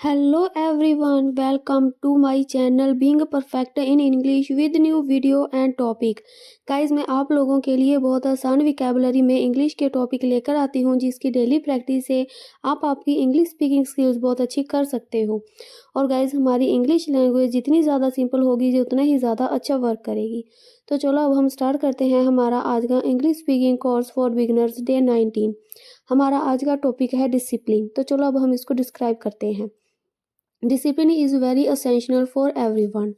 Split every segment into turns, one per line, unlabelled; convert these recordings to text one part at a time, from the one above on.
Hello everyone, welcome to my channel Being Perfect in English with new video and topic। Guys मैं आप लोगों के लिए बहुत आसान विकेबलरी में इंग्लिश के टॉपिक लेकर आती हूँ जिसकी डेली प्रैक्टिस से आप आपकी इंग्लिश स्पीकिंग स्किल्स बहुत अच्छी कर सकते हो। और गाइस हमारी इंग्लिश लैंग्वेज जितनी ज़्यादा सिंपल होगी जी उतना ही ज़्यादा अच्छा वर्क करेगी। तो चलो अब हम स्टार्ट करते हैं हमारा आज का English speaking course for beginners day 19। हमारा आज का टॉपिक है डिसिप्लिन। तो चलो अब हम इसको डिस्क्राइब करते हैं। Discipline is very essential for everyone.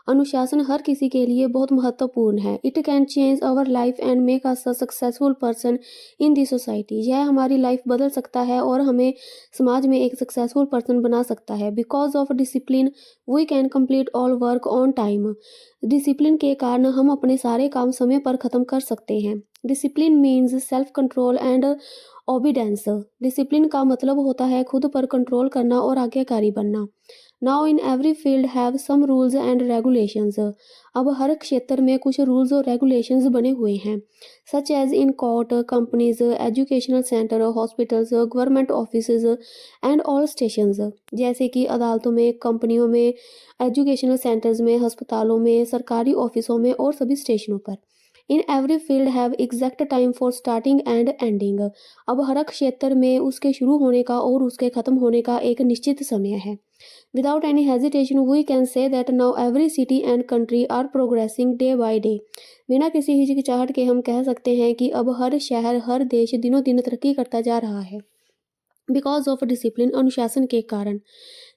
अनुशासन हर किसी के लिए बहुत महत्वपूर्ण है। It can change our life and make us a successful person in the society. यह हमारी लाइफ बदल सकता है और हमें समाज में एक सक्सेसफुल पर्सन बना सकता है। Because of discipline we can complete all work on time. Discipline के कारण हम अपने सारे काम समय पर ख़त्म कर सकते हैं। Discipline means self control and obedience. Discipline का मतलब होता है खुद पर कंट्रोल करना और आज्ञाकारी बनना। Now in every field have some rules and regulations. अब हर क्षेत्र में कुछ रूल्स और रेगुलेशंस बने हुए हैं। Such as in court, companies, educational center, hospitals, government offices and all stations. जैसे कि अदालतों में, कंपनियों में, एजुकेशनल सेंटर्स में, अस्पतालों में, सरकारी ऑफिसों में और सभी स्टेशनों पर। इन every field have exact time for starting and ending. अब हर क्षेत्र में उसके शुरू होने का और उसके ख़त्म होने का एक निश्चित समय है। Without any hesitation we can say that now every city and country are progressing day by day. बिना किसी हिचकिचाहट के हम कह सकते हैं कि अब हर शहर, हर देश दिनों दिन तरक्की करता जा रहा है। बिकॉज ऑफ डिसिप्लिन, अनुशासन के कारण।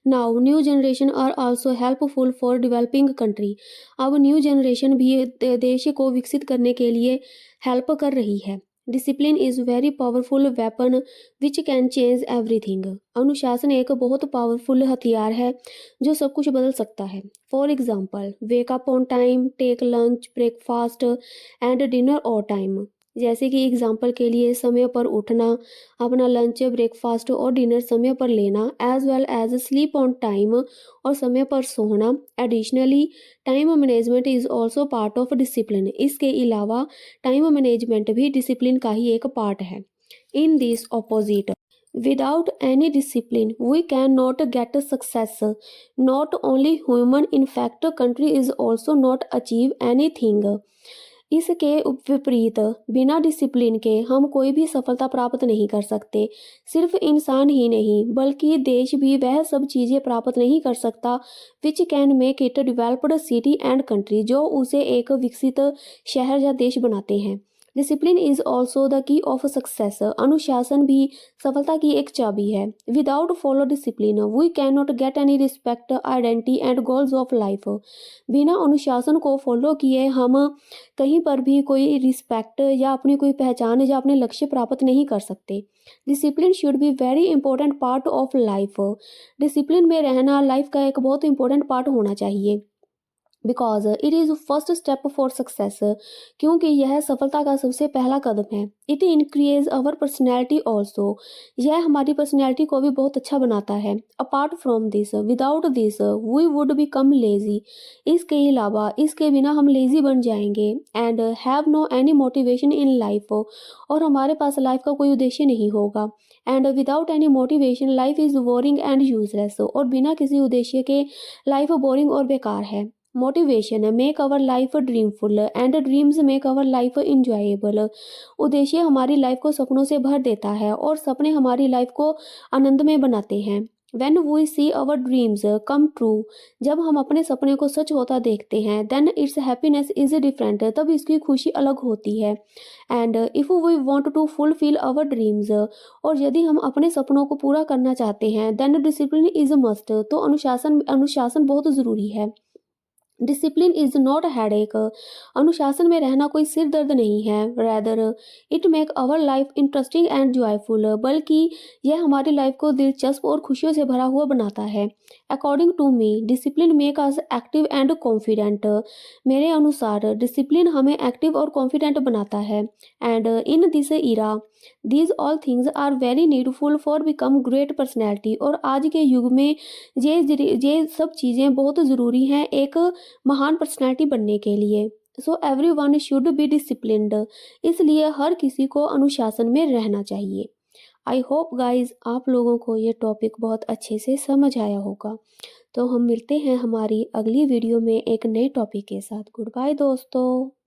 Now new generation are also helpful for developing country. अब न्यू जनरेशन भी देश को विकसित करने के लिए हेल्प कर रही है। Discipline is very powerful weapon which can change everything. अनुशासन एक बहुत पावरफुल हथियार है जो सब कुछ बदल सकता है। For example, wake up on time, take lunch, breakfast and dinner on time. जैसे कि एग्जाम्पल के लिए समय पर उठना, अपना लंच, ब्रेकफास्ट और डिनर समय पर लेना, as well as sleep on time और समय पर सोना। Additionally time management is also part of discipline. इसके अलावा टाइम मैनेजमेंट भी डिसिप्लिन का ही एक पार्ट है। In this opposite, without any discipline we can not get success. Not only human, in fact country is also not achieve any thing. इसके विपरीत बिना discipline के हम कोई भी सफलता प्राप्त नहीं कर सकते। सिर्फ इंसान ही नहीं बल्कि देश भी वह सब चीज़ें प्राप्त नहीं कर सकता which can make it developed city and country, जो उसे एक विकसित शहर या देश बनाते हैं। Discipline is also the key of success. अनुशासन भी सफलता की एक चाबी है। Without follow discipline we can not get any respect, identity and goals of life. बिना अनुशासन को फॉलो किए हम कहीं पर भी कोई रिस्पेक्ट या अपनी कोई पहचान या अपने लक्ष्य प्राप्त नहीं कर सकते। Discipline should be very important part of life. Discipline में रहना लाइफ का एक बहुत इंपॉर्टेंट पार्ट होना चाहिए। Because it is first step for success. क्योंकि यह सफलता का सबसे पहला कदम है। It increase our personality also. यह हमारी पर्सनैलिटी को भी बहुत अच्छा बनाता है। Apart from this, without this we would become lazy. इसके अलावा, इसके बिना हम लेजी बन जाएंगे। And have no any motivation in life. और हमारे पास लाइफ का कोई उद्देश्य नहीं होगा। And without any motivation life is boring and useless. और बिना किसी उद्देश्य के लाइफ बोरिंग और बेकार है। Motivation make our life dreamful and dreams make our life enjoyable. उद्देश्य हमारी लाइफ को सपनों से भर देता है और सपने हमारी लाइफ को आनंदमय बनाते हैं। When we see our dreams come true, जब हम अपने सपने को सच होता देखते हैं, then its happiness is different, तब इसकी खुशी अलग होती है। And if we want to fulfil our dreams, और यदि हम अपने सपनों को पूरा करना चाहते हैं, देन डिसिप्लिन इज मस्ट, तो अनुशासन बहुत ज़रूरी है। Discipline is not headache. अनुशासन में रहना कोई सिर दर्द नहीं है। Rather it make our life interesting and joyful, बल्कि यह हमारी लाइफ को दिलचस्प और खुशियों से भरा हुआ बनाता है। According to me discipline make us active and confident. मेरे अनुसार डिसिप्लिन हमें एक्टिव और कॉन्फिडेंट बनाता है। And in this era these all things are very needful for become great personality. और आज के युग में ये सब चीज़ें बहुत ज़रूरी हैं एक महान पर्सनैलिटी बनने के लिए। So every one should be disciplined. इसलिए हर किसी को अनुशासन में रहना चाहिए। आई होप गाइज़ आप लोगों को ये टॉपिक बहुत अच्छे से समझ आया होगा। तो हम मिलते हैं हमारी अगली वीडियो में एक नए टॉपिक के साथ। गुड बाय दोस्तों।